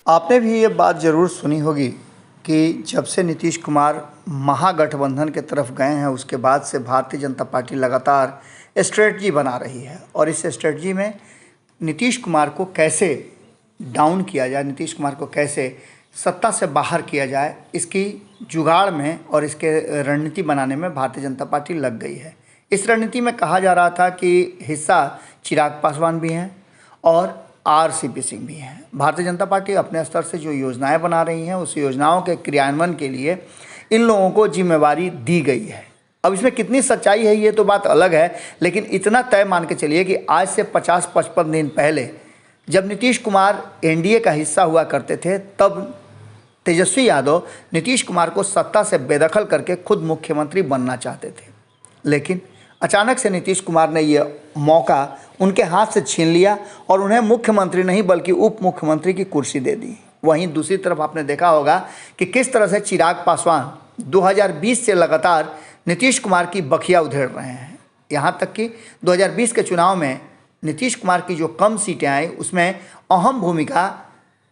आपने भी ये बात ज़रूर सुनी होगी कि जब से नीतीश कुमार महागठबंधन के तरफ गए हैं उसके बाद से भारतीय जनता पार्टी लगातार स्ट्रेटजी बना रही है और इस स्ट्रेटजी में नीतीश कुमार को कैसे डाउन किया जाए, नीतीश कुमार को कैसे सत्ता से बाहर किया जाए, इसकी जुगाड़ में और इसके रणनीति बनाने में भारतीय जनता पार्टी लग गई है। इस रणनीति में कहा जा रहा था कि हिस्सा चिराग पासवान भी हैं और आरसीपी सिंह भी हैं। भारतीय जनता पार्टी अपने स्तर से जो योजनाएं बना रही हैं उस योजनाओं के क्रियान्वयन के लिए इन लोगों को जिम्मेवारी दी गई है। अब इसमें कितनी सच्चाई है ये तो बात अलग है, लेकिन इतना तय मान के चलिए कि आज से 50-55 दिन पहले जब नीतीश कुमार एनडीए का हिस्सा हुआ करते थे तब तेजस्वी यादव नीतीश कुमार को सत्ता से बेदखल करके खुद मुख्यमंत्री बनना चाहते थे, लेकिन अचानक से नीतीश कुमार ने ये मौका उनके हाथ से छीन लिया और उन्हें मुख्यमंत्री नहीं बल्कि उप मुख्यमंत्री की कुर्सी दे दी। वहीं दूसरी तरफ आपने देखा होगा कि किस तरह से चिराग पासवान 2020 से लगातार नीतीश कुमार की बखिया उधेड़ रहे हैं। यहाँ तक कि 2020 के चुनाव में नीतीश कुमार की जो कम सीटें आई उसमें अहम भूमिका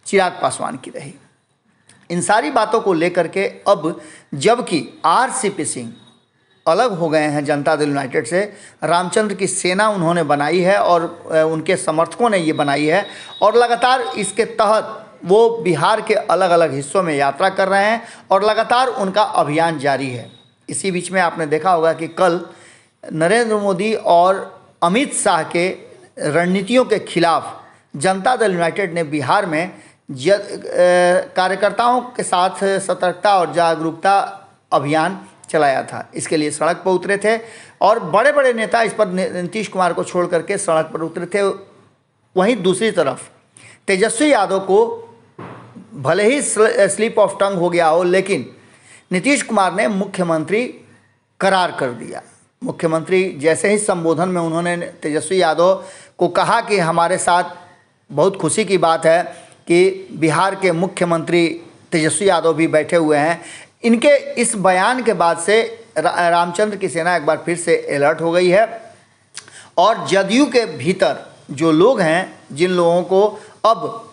चिराग पासवान की रही। इन सारी बातों को लेकर के अब जबकि आरसीपी सिंह अलग हो गए हैं जनता दल यूनाइटेड से, रामचंद्र की सेना उन्होंने बनाई है और उनके समर्थकों ने ये बनाई है और लगातार इसके तहत वो बिहार के अलग अलग हिस्सों में यात्रा कर रहे हैं और लगातार उनका अभियान जारी है। इसी बीच में आपने देखा होगा कि कल नरेंद्र मोदी और अमित शाह के रणनीतियों के खिलाफ जनता दल यूनाइटेड ने बिहार में कार्यकर्ताओं के साथ सतर्कता और जागरूकता अभियान चलाया था। इसके लिए सड़क पर उतरे थे और बड़े बड़े नेता इस पर नीतीश कुमार को छोड़ करके सड़क पर उतरे थे। वहीं दूसरी तरफ तेजस्वी यादव को भले ही स्लिप ऑफ टंग हो गया हो, लेकिन नीतीश कुमार ने मुख्यमंत्री करार कर दिया। मुख्यमंत्री जैसे ही संबोधन में उन्होंने तेजस्वी यादव को कहा कि हमारे साथ बहुत खुशी की बात है कि बिहार के मुख्यमंत्री तेजस्वी यादव भी बैठे हुए हैं। इनके इस बयान के बाद से रामचंद्र की सेना एक बार फिर से अलर्ट हो गई है और जदयू के भीतर जो लोग हैं, जिन लोगों को अब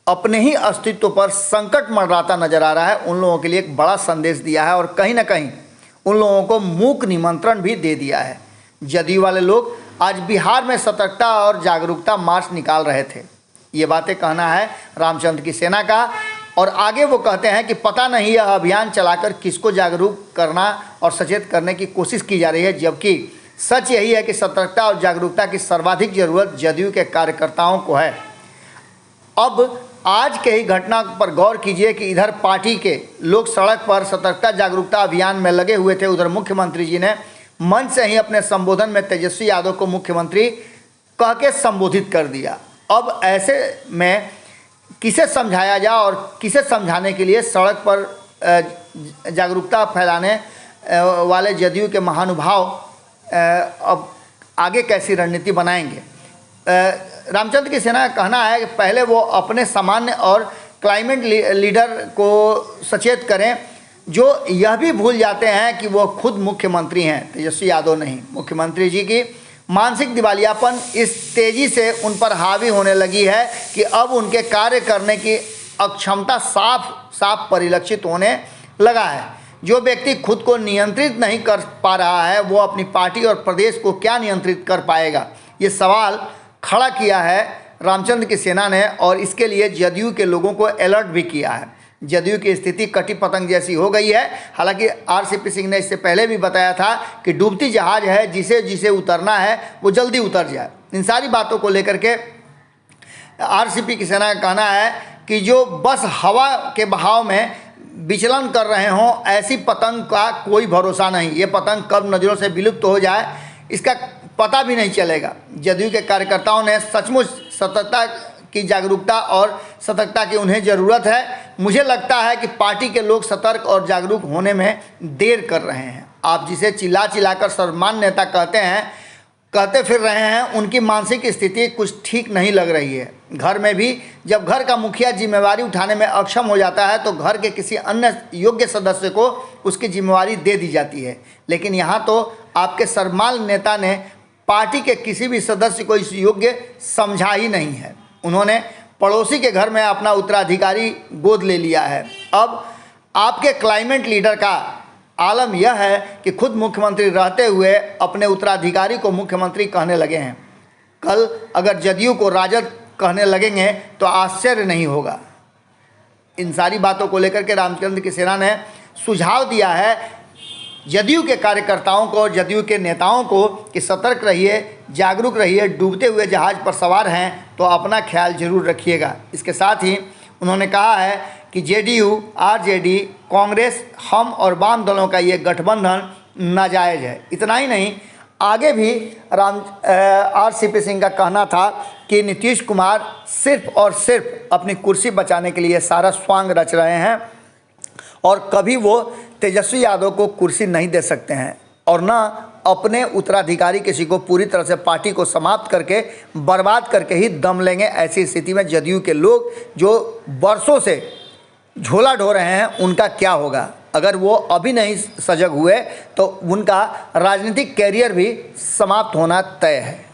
अपने ही अस्तित्व पर संकट मंडराता नजर आ रहा है, उन लोगों के लिए एक बड़ा संदेश दिया है और कहीं ना कहीं उन लोगों को मूक निमंत्रण भी दे दिया है। जदयू वाले लोग आज बिहार में सतर्कता और जागरूकता मार्च निकाल रहे थे। ये बातें कहना है रामचंद्र की सेना का और आगे वो कहते हैं कि पता नहीं यह अभियान चलाकर किसको जागरूक करना और सचेत करने की कोशिश की जा रही है, जबकि सच यही है कि सतर्कता और जागरूकता की सर्वाधिक जरूरत जदयू के कार्यकर्ताओं को है। अब आज के ही घटना पर गौर कीजिए कि इधर पार्टी के लोग सड़क पर सतर्कता जागरूकता अभियान में लगे हुए थे, उधर मुख्यमंत्री जी ने मंच से ही अपने संबोधन में तेजस्वी यादव को मुख्यमंत्री कह के संबोधित कर दिया। अब ऐसे में किसे समझाया जाए और किसे समझाने के लिए सड़क पर जागरूकता फैलाने वाले जदयू के महानुभाव अब आगे कैसी रणनीति बनाएंगे। रामचंद्र की सेना का कहना है कि पहले वो अपने सामान्य और क्लाइमेट लीडर को सचेत करें, जो यह भी भूल जाते हैं कि वो खुद मुख्यमंत्री हैं, तेजस्वी यादव नहीं। मुख्यमंत्री जी की मानसिक दिवालियापन इस तेजी से उन पर हावी होने लगी है कि अब उनके कार्य करने की अक्षमता साफ साफ परिलक्षित होने लगा है। जो व्यक्ति खुद को नियंत्रित नहीं कर पा रहा है वो अपनी पार्टी और प्रदेश को क्या नियंत्रित कर पाएगा, ये सवाल खड़ा किया है रामचंद्र की सेना ने और इसके लिए जदयू के लोगों को अलर्ट भी किया है। जदयू की स्थिति कटी पतंग जैसी हो गई है। हालांकि आरसीपी सिंह ने इससे पहले भी बताया था कि डूबती जहाज है, जिसे जिसे उतरना है वो जल्दी उतर जाए। इन सारी बातों को लेकर के आरसीपी की सेना का कहना है कि जो बस हवा के बहाव में विचलन कर रहे हों, ऐसी पतंग का कोई भरोसा नहीं। ये पतंग कब नज़रों से विलुप्त हो जाए इसका पता भी नहीं चलेगा। जदयू के कार्यकर्ताओं ने सचमुच सतर्कता की जागरूकता और सतर्कता की उन्हें ज़रूरत है। मुझे लगता है कि पार्टी के लोग सतर्क और जागरूक होने में देर कर रहे हैं। आप जिसे चिल्ला चिल्लाकर सर्वमान्य नेता कहते फिर रहे हैं, उनकी मानसिक स्थिति कुछ ठीक नहीं लग रही है। घर में भी जब घर का मुखिया जिम्मेवारी उठाने में अक्षम हो जाता है तो घर के किसी अन्य योग्य सदस्य को उसकी जिम्मेवारी दे दी जाती है, लेकिन यहाँ तो आपके सर्वमान्य नेता ने पार्टी के किसी भी सदस्य को इस योग्य समझा ही नहीं है। उन्होंने पड़ोसी के घर में अपना उत्तराधिकारी गोद ले लिया है। अब आपके क्लाइमेट लीडर का आलम यह है कि खुद मुख्यमंत्री रहते हुए अपने उत्तराधिकारी को मुख्यमंत्री कहने लगे हैं। कल अगर जदयू को राजद कहने लगेंगे तो आश्चर्य नहीं होगा। इन सारी बातों को लेकर के रामचंद्र की सेना ने सुझाव दिया है जदयू के कार्यकर्ताओं को, जदयू के नेताओं को कि सतर्क रहिए, जागरूक रहिए, डूबते हुए जहाज़ पर सवार हैं तो अपना ख्याल जरूर रखिएगा। इसके साथ ही उन्होंने कहा है कि जेडीयू, आरजेडी, कांग्रेस, हम और वाम दलों का ये गठबंधन नाजायज़ है। इतना ही नहीं, आगे भी आरसीपी सिंह का कहना था कि नीतीश कुमार सिर्फ और सिर्फ अपनी कुर्सी बचाने के लिए सारा स्वांग रच रहे हैं और कभी वो तेजस्वी यादव को कुर्सी नहीं दे सकते हैं और ना अपने उत्तराधिकारी किसी को पूरी तरह से पार्टी को समाप्त करके बर्बाद करके ही दम लेंगे। ऐसी स्थिति में जदयू के लोग जो वर्षों से झोला ढो रहे हैं उनका क्या होगा? अगर वो अभी नहीं सजग हुए तो उनका राजनीतिक कैरियर भी समाप्त होना तय है।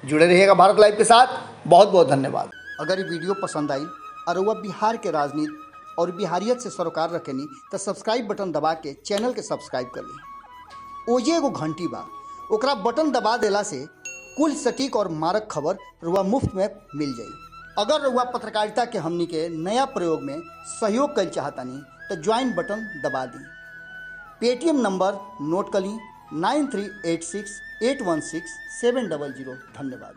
जुड़े रहिएगा भारत लाइव के साथ। बहुत बहुत धन्यवाद। अगर ये वीडियो पसंद आई और वह बिहार के राजनीति और बिहारियत से सरोकार रखेनी तो सब्सक्राइब बटन दबा के चैनल के सब्सक्राइब कर ली। ओजे एगो घंटी बा, ओकरा बटन दबा देला से कुल सटीक और मारक खबर रुआ मुफ्त में मिल जाई। अगर रुआ पत्रकारिता के हमनी के नया प्रयोग में सहयोग कर चाहतानी तो ज्वाइन बटन दबा दी। पेटीएम नंबर नोट कर ली 9386816700। धन्यवाद।